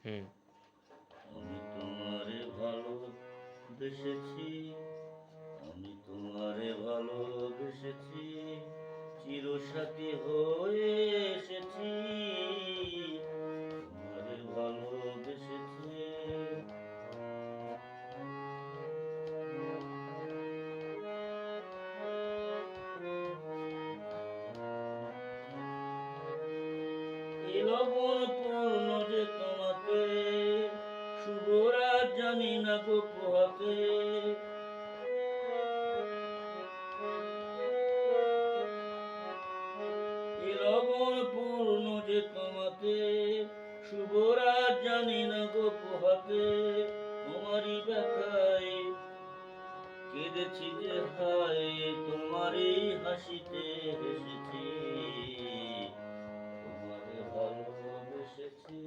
হুম। আমি তোমারে ভালোবেসেছি, আমি তোমারে ভালোবেসেছি, চিরসাথী হয়ে এসেছি, তোমারে ভালোবেসেছি। এই লবণ পূর্ণ যে তোমাকে, শুভরাত জানি না গো পোহাতে। এই লবণ পূর্ণ যে তোমাকে, শুভরাত জানি না গো পোহাতে। তোমারই ব্যথায় কেঁদেছি যে হায়, তোমারই হাসিতে হেসেছি, তোমারে ভালোবেসেছি,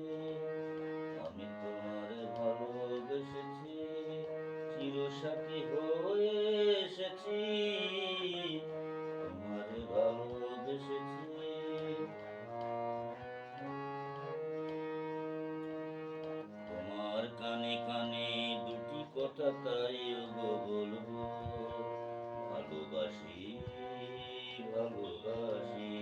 আমি তোমারে ভালোবেসেছি, চিরসাথী হয়ে এসেছি, তোমারে ভালোবেসেছি। তোমার কানে কানে দুটি কথা তাই গো বলবো, ভালোবাসি, ভালোবাসি।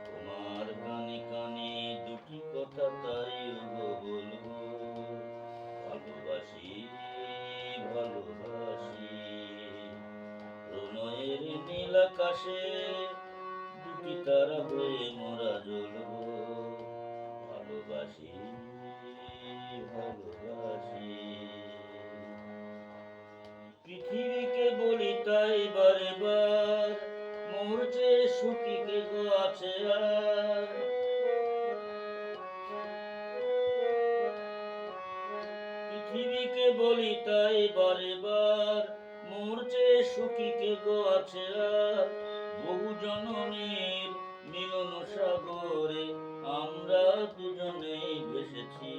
তোমার কানে কানে দুটি কথা তাই গো বলবো, ভালোবাসি, ভালোবাসি। প্রণয়ের নীল আকাশে দুটি তারা হয়ে মোরা জ্বলবো, ভালোবাসি, ভালোবাসি। পৃথিবীকে বলি তাই বারে বার, মোর চেয়ে সুখী কে গো আছে আর। পৃথিবীকে বলি তাই বারে বার, মোর চেয়ে সুখী কে গো আছে আর। বহু জনমের মিলন সাগরে আমরা দুজনেই ভেসেছি,